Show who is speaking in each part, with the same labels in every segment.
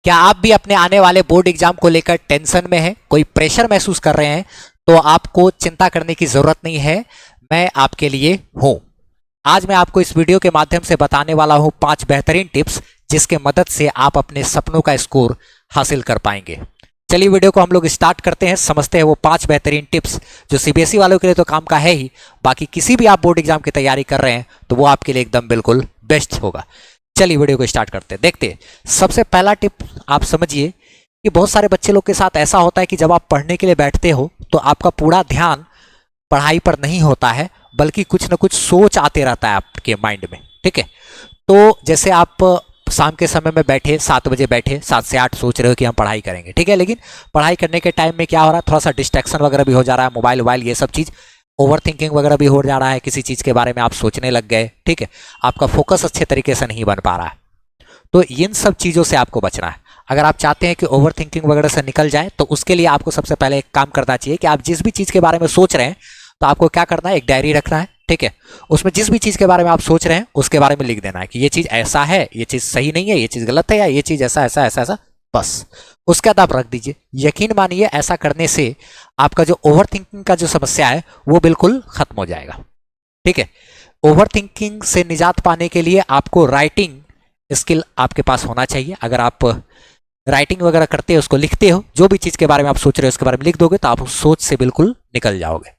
Speaker 1: क्या आप भी अपने आने वाले बोर्ड एग्जाम को लेकर टेंशन में हैं, कोई प्रेशर महसूस कर रहे हैं? तो आपको चिंता करने की जरूरत नहीं है, मैं आपके लिए हूं। आज मैं आपको इस वीडियो के माध्यम से बताने वाला हूं 5 बेहतरीन टिप्स जिसके मदद से आप अपने सपनों का स्कोर हासिल कर पाएंगे। चलिए वीडियो को हम लोग स्टार्ट करते हैं, समझते हैं वो 5 बेहतरीन टिप्स जो सीबीएसई वालों के लिए तो काम का है ही, बाकी किसी भी आप बोर्ड एग्जाम की तैयारी कर रहे हैं तो वो आपके लिए एकदम बिल्कुल बेस्ट होगा। चलिए वीडियो को स्टार्ट करते हैं, देखते हैं। सबसे पहला टिप आप समझिए कि बहुत सारे बच्चे लोग के साथ ऐसा होता है कि जब आप पढ़ने के लिए बैठते हो तो आपका पूरा ध्यान पढ़ाई पर नहीं होता है, बल्कि कुछ ना कुछ सोच आते रहता है आपके माइंड में। ठीक है, तो जैसे आप शाम के समय में बैठे, 7 बजे बैठे, 7 से 8 सोच रहे हो कि हम पढ़ाई करेंगे, ठीक है, लेकिन पढ़ाई करने के टाइम में क्या हो रहा है, थोड़ा सा डिस्ट्रैक्शन वगैरह भी हो जा रहा है, मोबाइल वोबाइल ये सब चीज़, ओवर थिंकिंग वगैरह भी हो जा रहा है, किसी चीज़ के बारे में आप सोचने लग गए। ठीक है, आपका फोकस अच्छे तरीके से नहीं बन पा रहा है। तो इन सब चीज़ों से आपको बचना है। अगर आप चाहते हैं कि ओवर थिंकिंग वगैरह से निकल जाए तो उसके लिए आपको सबसे पहले एक काम करना चाहिए कि आप जिस भी चीज़ के बारे में सोच रहे हैं तो आपको क्या करना है, एक डायरी रखना है। ठीक है, उसमें जिस भी चीज़ के बारे में आप सोच रहे हैं उसके बारे में लिख देना है कि ये चीज़ ऐसा है, ये चीज़ सही नहीं है, ये चीज़ गलत है, या ये चीज़ ऐसा ऐसा ऐसा ऐसा, बस उसके बाद आप रख दीजिए। यकीन मानिए ऐसा करने से आपका जो ओवर थिंकिंग का जो समस्या है वो बिल्कुल खत्म हो जाएगा। ठीक है, ओवर थिंकिंग से निजात पाने के लिए आपको राइटिंग स्किल आपके पास होना चाहिए। अगर आप राइटिंग वगैरह करते हो, उसको लिखते हो, जो भी चीज़ के बारे में आप सोच रहे हो उसके बारे में लिख दोगे तो आप उस सोच से बिल्कुल निकल जाओगे।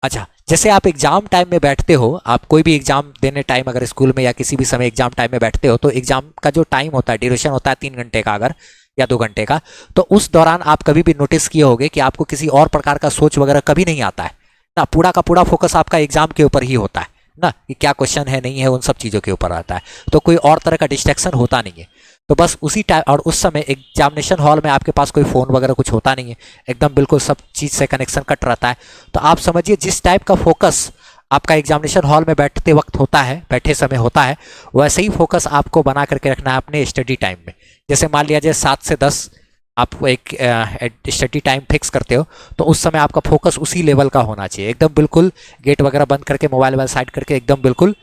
Speaker 1: अच्छा, जैसे आप एग्जाम टाइम में बैठते हो, आप कोई भी एग्जाम देने टाइम अगर स्कूल में या किसी भी समय एग्जाम टाइम में बैठते हो तो एग्जाम का जो टाइम होता है, ड्यूरेशन होता है 3 घंटे का अगर, या 2 घंटे का, तो उस दौरान आप कभी भी नोटिस किए होंगे कि आपको किसी और प्रकार का सोच वगैरह कभी नहीं आता है ना। पूरा का पूरा फोकस आपका एग्जाम के ऊपर ही होता है ना, कि क्या क्वेश्चन है नहीं है, उन सब चीज़ों के ऊपर रहता है, तो कोई और तरह का डिस्ट्रैक्शन होता नहीं है। तो बस उसी टाइम और उस समय एग्जामिनेशन हॉल में आपके पास कोई फ़ोन वगैरह कुछ होता नहीं है, एकदम बिल्कुल सब चीज़ से कनेक्शन कट रहता है। तो आप समझिए जिस टाइप का फोकस आपका एग्जामिनेशन हॉल में बैठते वक्त होता है, बैठे समय होता है, वैसे ही फोकस आपको बना करके रखना है अपने स्टडी टाइम में। जैसे मान लिया जाए 7 से 10 आप एक स्टडी टाइम फिक्स करते हो तो उस समय आपका फोकस उसी लेवल का होना चाहिए, एकदम बिल्कुल गेट वगैरह बंद करके, मोबाइल वगैरह साइड करके, एकदम बिल्कुल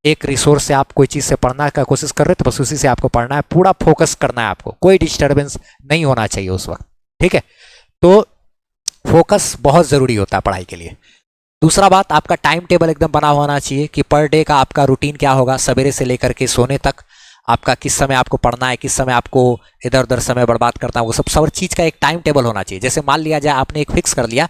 Speaker 1: एक रिसोर्स से आप कोई चीज़ से पढ़ना का कोशिश कर रहे हो तो बस उसी से आपको पढ़ना है, पूरा फोकस करना है आपको, कोई डिस्टर्बेंस नहीं होना चाहिए उस वक्त। ठीक है, तो फोकस बहुत ज़रूरी होता है पढ़ाई के लिए। दूसरा बात, आपका टाइम टेबल एकदम बना होना चाहिए कि पर डे का आपका रूटीन क्या होगा, सवेरे से लेकर के सोने तक आपका किस समय आपको पढ़ना है, किस समय आपको इधर उधर समय बर्बाद करना है, वो सब चीज़ का एक टाइम टेबल होना चाहिए। जैसे मान लिया जाए आपने एक फिक्स कर लिया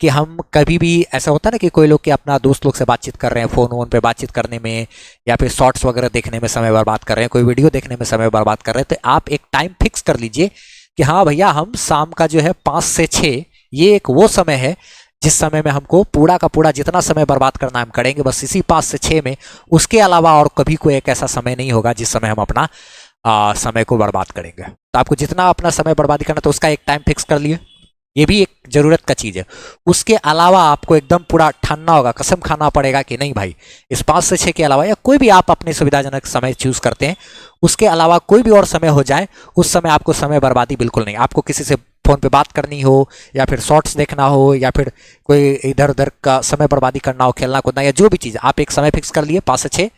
Speaker 1: कि हम कभी भी, ऐसा होता है ना कि कोई लोग कि अपना दोस्त लोग से बातचीत कर रहे हैं, फ़ोन वोन पे बातचीत करने में या फिर शॉर्ट्स वगैरह देखने में समय बर्बाद कर रहे हैं, कोई वीडियो देखने में समय बर्बाद कर रहे हैं, तो आप एक टाइम फिक्स कर लीजिए कि हाँ भैया, हम शाम का जो है 5 से 6 ये एक वो समय है जिस समय में हमको पूरा का पूरा जितना समय बर्बाद करना है हम करेंगे, बस इसी 5 से 6 में। उसके अलावा और कभी कोई एक ऐसा समय नहीं होगा जिस समय हम अपना समय को बर्बाद करेंगे। तो आपको जितना अपना समय बर्बादी करना तो उसका एक टाइम फिक्स कर लिए, ये भी एक ज़रूरत का चीज़ है। उसके अलावा आपको एकदम पूरा ठानना होगा, कसम खाना पड़ेगा कि नहीं भाई, इस 5 से 6 के अलावा या कोई भी आप अपने सुविधाजनक समय चूज़ करते हैं, उसके अलावा कोई भी और समय हो जाए, उस समय आपको समय बर्बादी बिल्कुल नहीं। आपको किसी से फ़ोन पे बात करनी हो या फिर शॉर्ट्स देखना हो या फिर कोई इधर उधर का समय बर्बादी करना हो, खेलना कूदना या जो भी चीज़, आप एक समय फिक्स कर लिए 5 से 6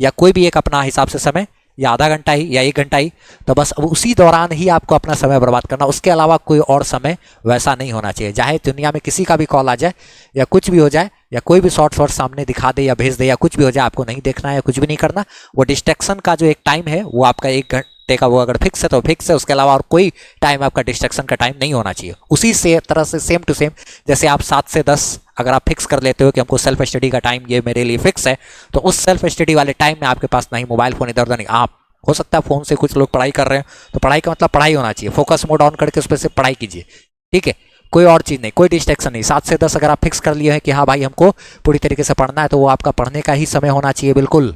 Speaker 1: या कोई भी एक अपना हिसाब से समय, या आधा घंटा ही या 1 घंटा ही, तो बस अब उसी दौरान ही आपको अपना समय बर्बाद करना। उसके अलावा कोई और समय वैसा नहीं होना चाहिए। चाहे दुनिया में किसी का भी कॉल आ जाए या कुछ भी हो जाए या कोई भी शॉर्ट सामने दिखा दे या भेज दे या कुछ भी हो जाए, आपको नहीं देखना है, कुछ भी नहीं करना। वो डिस्ट्रैक्शन का जो एक टाइम है वो आपका 1 घंटे का, वो अगर फिक्स है तो फिक्स है, उसके अलावा और कोई टाइम आपका डिस्ट्रैक्शन का टाइम नहीं होना चाहिए। उसी से तरह से सेम टू सेम जैसे आप 7 से 10 अगर आप फिक्स कर लेते हो कि हमको सेल्फ स्टडी का टाइम ये मेरे लिए फिक्स है, तो उस सेल्फ स्टडी वाले टाइम में आपके पास नहीं मोबाइल फ़ोन इधर उधर नहीं। आप हो सकता है फ़ोन से कुछ लोग पढ़ाई कर रहे हैं, तो पढ़ाई का मतलब पढ़ाई होना चाहिए, फोकस मोड ऑन करके उस पर से पढ़ाई कीजिए। ठीक है, कोई और चीज़ नहीं, कोई डिस्ट्रैक्शन नहीं। 7 से 10 अगर आप फिक्स कर लिए हैं कि हाँ भाई हमको पूरी तरीके से पढ़ना है, तो वो आपका पढ़ने का ही समय होना चाहिए बिल्कुल।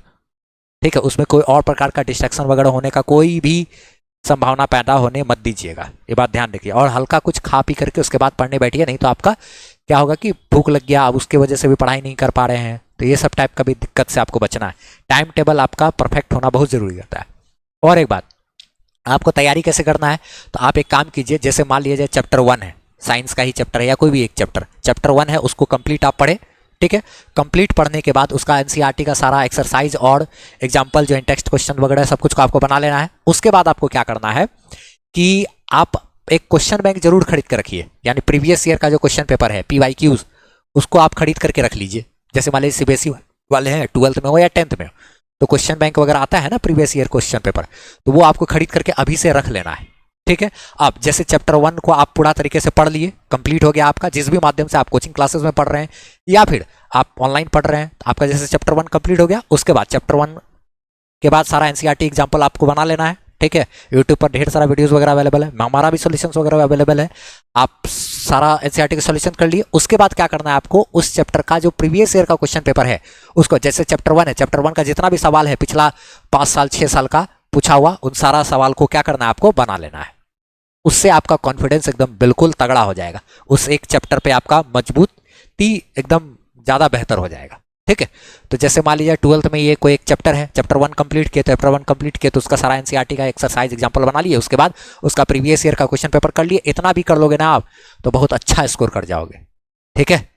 Speaker 1: ठीक है, उसमें कोई और प्रकार का डिस्ट्रैक्शन वगैरह होने का कोई भी संभावना पैदा होने मत दीजिएगा, ये बात ध्यान रखिए। और हल्का कुछ खा पी करके उसके बाद पढ़ने बैठिए, नहीं तो आपका क्या होगा कि भूख लग गया, अब उसके वजह से भी पढ़ाई नहीं कर पा रहे हैं, तो ये सब टाइप का भी दिक्कत से आपको बचना है। टाइम टेबल आपका परफेक्ट होना बहुत ज़रूरी होता है। और एक बात, आपको तैयारी कैसे करना है, तो आप एक काम कीजिए, जैसे मान लीजिए चैप्टर 1 है, साइंस का ही चैप्टर है या कोई भी एक चैप्टर 1 है, उसको कंप्लीट आप पढ़े। ठीक है। कंप्लीट पढ़ने के बाद उसका एनसीईआरटी का सारा एक्सरसाइज और एग्जाम्पल जो है टेक्स्ट क्वेश्चन वगैरह सब कुछ को आपको बना लेना है। उसके बाद आपको क्या करना है कि आप एक क्वेश्चन बैंक जरूर खरीद कर रखिए, यानी प्रीवियस ईयर का जो क्वेश्चन पेपर है PYQs उसको आप खरीद करके रख लीजिए। जैसे मान लीजिए CBSE वाले हैं, 12th में हो या 10th में हो, तो क्वेश्चन बैंक वगैरह आता है ना प्रीवियस ईयर क्वेश्चन पेपर, तो वो आपको खरीद करके अभी से रख लेना है, ठीक है। अब जैसे चैप्टर 1 को आप पूरा तरीके से पढ़ लिए, कंप्लीट हो गया आपका, जिस भी माध्यम से आप कोचिंग क्लासेस में पढ़ रहे हैं या फिर आप ऑनलाइन पढ़ रहे हैं, तो आपका जैसे चैप्टर 1 कंप्लीट हो गया, उसके बाद चैप्टर 1 के बाद सारा एनसीईआरटी एग्जाम्पल आपको बना लेना है, ठीक है। यूट्यूब पर ढेर सारा वीडियोस वगैरह अवेलेबल है, हमारा भी सॉल्यूशंस वगैरह अवेलेबल है। आप सारा एनसीईआरटी का सॉल्यूशन कर लिए, उसके बाद क्या करना है आपको, उस चैप्टर का जो प्रीवियस ईयर का क्वेश्चन पेपर है उसको, जैसे चैप्टर 1 है, चैप्टर 1 का जितना भी सवाल है पिछला 5 साल 6 साल का पूछा हुआ, उन सारा सवाल को क्या करना है आपको बना लेना है। उससे आपका कॉन्फिडेंस एकदम बिल्कुल तगड़ा हो जाएगा, उस एक चैप्टर पे आपका मजबूती एकदम ज्यादा बेहतर हो जाएगा, ठीक है। तो जैसे मान लीजिए 12th में ये कोई एक चैप्टर है, चैप्टर 1 कंप्लीट किया, चैप्टर 1 कंप्लीट किया तो उसका सारा एनसीईआरटी का एक्सरसाइज एग्जांपल बना लिए, उसके बाद उसका प्रीवियस ईयर का क्वेश्चन पेपर कर लिए। इतना भी कर लोगे ना आप तो बहुत अच्छा स्कोर कर जाओगे, ठीक है।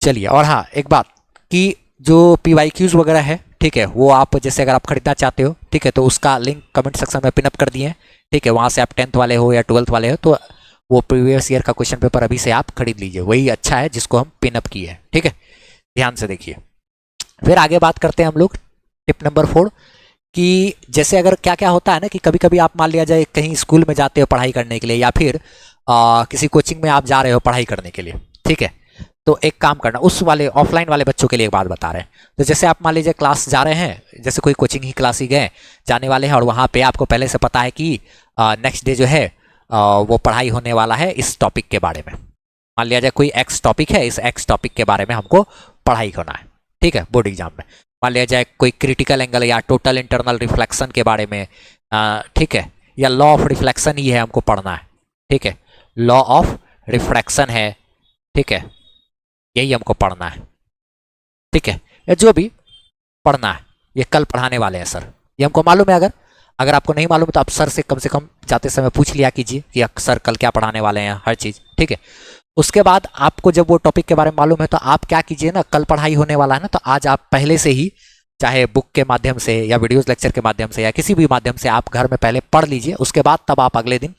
Speaker 1: चलिए, और हाँ एक बात कि जो PYQs वगैरह है, ठीक है, वो आप जैसे अगर आप खरीदना चाहते हो, ठीक है, तो उसका लिंक कमेंट सेक्शन में पिनअप कर दिए हैं, ठीक है। वहाँ से आप 10th वाले हो या 12th वाले हो तो वो प्रीवियस ईयर का क्वेश्चन पेपर अभी से आप खरीद लीजिए, वही अच्छा है जिसको हम पिनअप किए हैं, ठीक है। ध्यान से देखिए। फिर आगे बात करते हैं हम लोग टिप नंबर 4 कि जैसे अगर क्या क्या होता है ना कि कभी कभी आप मान लिया जाए कहीं स्कूल में जाते हो पढ़ाई करने के लिए या फिर किसी कोचिंग में आप जा रहे हो पढ़ाई करने के लिए, ठीक है। तो एक काम करना, उस वाले ऑफलाइन वाले बच्चों के लिए एक बात बता रहे हैं। तो जैसे आप मान लीजिए क्लास जा रहे हैं, जैसे कोई कोचिंग ही क्लास ही गए जाने वाले हैं और वहाँ पे आपको पहले से पता है कि नेक्स्ट डे जो है वो पढ़ाई होने वाला है इस टॉपिक के बारे में। मान लिया जाए कोई एक्स टॉपिक है, इस एक्स टॉपिक के बारे में हमको पढ़ाई करना है, ठीक है, बोर्ड एग्जाम में। मान लिया जाए कोई क्रिटिकल एंगल या टोटल इंटरनल रिफ्लेक्शन के बारे में, ठीक है, या लॉ ऑफ रिफ्लेक्शन ही है हमको पढ़ना है, ठीक है, लॉ ऑफ रिफ्रैक्शन है, ठीक है, यही हमको पढ़ना है, ठीक है, या जो भी पढ़ना है ये कल पढ़ाने वाले हैं सर, ये हमको मालूम है। अगर आपको नहीं मालूम तो आप सर से कम जाते समय पूछ लिया कीजिए कि सर कल क्या पढ़ाने वाले हैं, हर चीज़, ठीक है। उसके बाद आपको जब वो टॉपिक के बारे में मालूम है तो आप क्या कीजिए ना, कल पढ़ाई होने वाला है ना, तो आज आप पहले से ही चाहे बुक के माध्यम से या वीडियोस लेक्चर के माध्यम से या किसी भी माध्यम से आप घर में पहले पढ़ लीजिए, उसके बाद तब आप अगले दिन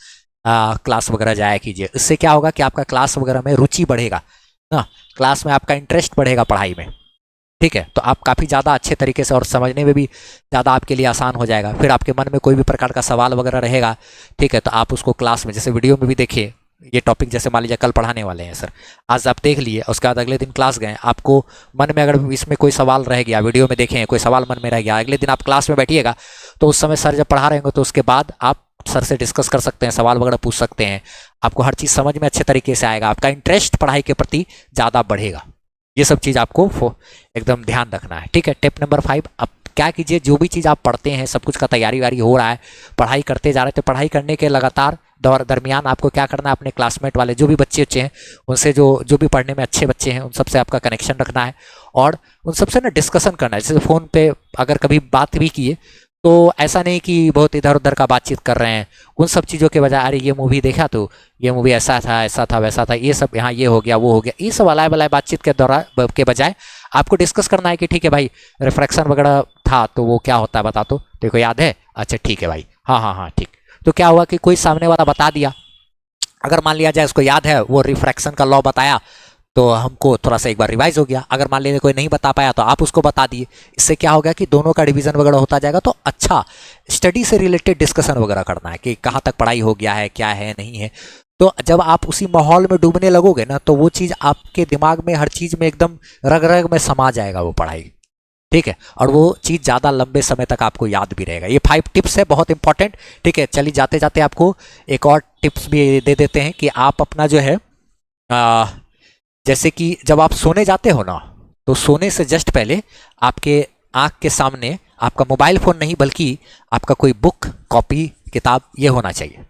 Speaker 1: क्लास वगैरह जाया कीजिए। इससे क्या होगा कि आपका क्लास वगैरह में रुचि बढ़ेगा ना, क्लास में आपका इंटरेस्ट बढ़ेगा पढ़ाई में, ठीक है। तो आप काफ़ी ज़्यादा अच्छे तरीके से और समझने में भी ज़्यादा आपके लिए आसान हो जाएगा। फिर आपके मन में कोई भी प्रकार का सवाल वगैरह रहेगा, ठीक है, तो आप उसको क्लास में, जैसे वीडियो में भी देखिए, ये टॉपिक जैसे मान लीजिए कल पढ़ाने वाले हैं सर, आज आप देख लिए, उसके बाद अगले दिन क्लास गए, आपको मन में अगर इसमें कोई सवाल रह गया, वीडियो में देखें कोई सवाल मन में रह गया, अगले दिन आप क्लास में बैठिएगा तो उस समय सर जब पढ़ा रहे होंगे तो उसके बाद आप सर से डिस्कस कर सकते हैं, सवाल वगैरह पूछ सकते हैं, आपको हर चीज़ समझ में अच्छे तरीके से आएगा, आपका इंटरेस्ट पढ़ाई के प्रति ज़्यादा बढ़ेगा। ये सब चीज़ आपको एकदम ध्यान रखना है, ठीक है। टिप नंबर 5, अब क्या कीजिए, जो भी चीज़ आप पढ़ते हैं सब कुछ का तैयारी वारी हो रहा है, पढ़ाई करते जा रहे हैं, तो पढ़ाई करने के लगातार दरमियान आपको क्या करना है, अपने क्लासमेट वाले जो भी बच्चे हैं उनसे, जो भी पढ़ने में अच्छे बच्चे हैं उन सबसे आपका कनेक्शन रखना है और उन सबसे ना डिस्कशन करना है। जैसे फ़ोन पे अगर कभी बात भी किए तो ऐसा नहीं कि बहुत इधर उधर का बातचीत कर रहे हैं, उन सब चीज़ों के बजाय अरे ये मूवी देखा तो ये मूवी ऐसा था वैसा था, ये सब यहाँ ये हो गया वो हो गया, ये सब अलाय बलाय बातचीत के दौरान के बजाय आपको डिस्कस करना है कि ठीक है भाई रिफ्रैक्शन वगैरह था तो वो क्या होता है बता, तो तेरे को याद है, अच्छा ठीक है भाई, हाँ ठीक। तो क्या हुआ कि कोई सामने वाला बता दिया, अगर मान लिया जाए उसको याद है, वो रिफ्रैक्शन का लॉ बताया तो हमको थोड़ा सा एक बार रिवाइज हो गया। अगर मान लीजिए कोई नहीं बता पाया तो आप उसको बता दिए, इससे क्या हो गया कि दोनों का रिवीजन वगैरह होता जाएगा। तो अच्छा स्टडी से रिलेटेड डिस्कशन वगैरह करना है कि कहाँ तक पढ़ाई हो गया है, क्या है नहीं है। तो जब आप उसी माहौल में डूबने लगोगे ना तो वो चीज़ आपके दिमाग में हर चीज़ में एकदम रग रग में समा जाएगा वो पढ़ाई, ठीक है, और वो चीज़ ज़्यादा लंबे समय तक आपको याद भी रहेगा। ये 5 टिप्स है बहुत इंपॉर्टेंट, ठीक है। चलिए जाते जाते आपको एक और टिप्स भी दे देते हैं कि आप अपना जो है जैसे कि जब आप सोने जाते हो ना तो सोने से जस्ट पहले आपके आँख के सामने आपका मोबाइल फ़ोन नहीं बल्कि आपका कोई बुक कॉपी किताब ये होना चाहिए,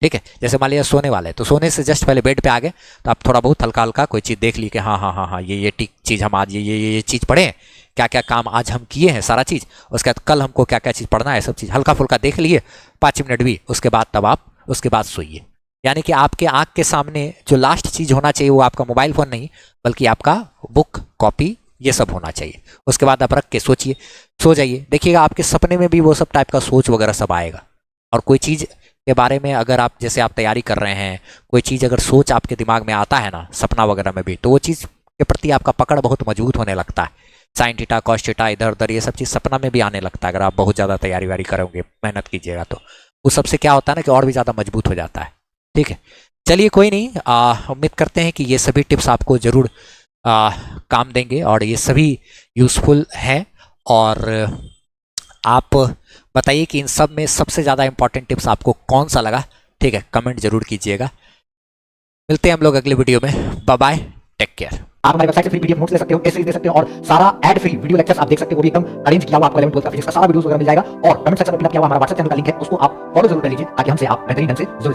Speaker 1: ठीक है। जैसे मान लीजिए सोने वाले तो सोने से जस्ट पहले बेड पे आ गए तो आप थोड़ा बहुत हल्का हल्का कोई चीज़ देख ली कि हाँ ये चीज़ हम आज ये चीज़ पढ़े, क्या क्या काम आज हम किए हैं सारा चीज़, उसके बाद कल हमको क्या क्या चीज़ पढ़ना है सब चीज़ हल्का फुल्का देख लिए 5 मिनट भी, उसके बाद तब आप उसके बाद सोइए। यानी कि आपके आंख के सामने जो लास्ट चीज होना चाहिए वो आपका मोबाइल फोन नहीं, बल्कि आपका बुक, कॉपी, ये सब होना चाहिए। उसके बाद आप रख के सोचिए, सो जाइए। देखिएगा आपके सपने में भी वो सब टाइप का सोच वगैरह सब आएगा। और कोई चीज़ के बारे में अगर आप, जैसे आप तैयारी कर रहे हैं, कोई चीज़ अगर सोच आपके दिमाग में आता है ना, सपना वगैरह में भी, तो वो चीज़ के प्रति आपका पकड़ बहुत मजबूत होने लगता है। साइन थीटा, कॉस थीटा, इधर उधर ये सब चीज़ सपना में भी आने लगता है। अगर आप बहुत ज़्यादा तैयारी वारी करोगे, मेहनत कीजिएगा, तो उस सबसे क्या होता है ना कि और भी ज़्यादा मजबूत हो जाता है। ठीक है, चलिए कोई नहीं, उम्मीद करते हैं कि ये सभी टिप्स आपको ज़रूर काम देंगे और ये सभी यूज़फुल हैं। और आप बताइए कि इन सब में सबसे ज़्यादा इंपॉर्टेंट टिप्स आपको कौन सा लगा। ठीक है, कमेंट जरूर कीजिएगा। मिलते हैं हम लोग अगले वीडियो में। Bye bye, take care.
Speaker 2: आप हमारी वेबसाइट से फ्री पीडीएफ नोट्स ले सकते हो, टेस्ट सीरीज दे सकते हो और सारा एड फ्री वीडियो लेक्चर्स आप देख सकते हो। वो भी एकदम अरेंज किया हुआ आपको 11th 12th का फिजिक्स का सारा वीडियोस वगैरह मिल जाएगा। और कमेंट सेक्शन में पिन अप किया हुआ हमारा व्हाट्सएप चैनल का लिंक है, उसको आप फॉलो जरूर कर लीजिए ताकि हमसे आप बेहतरीन ढंग से जुड़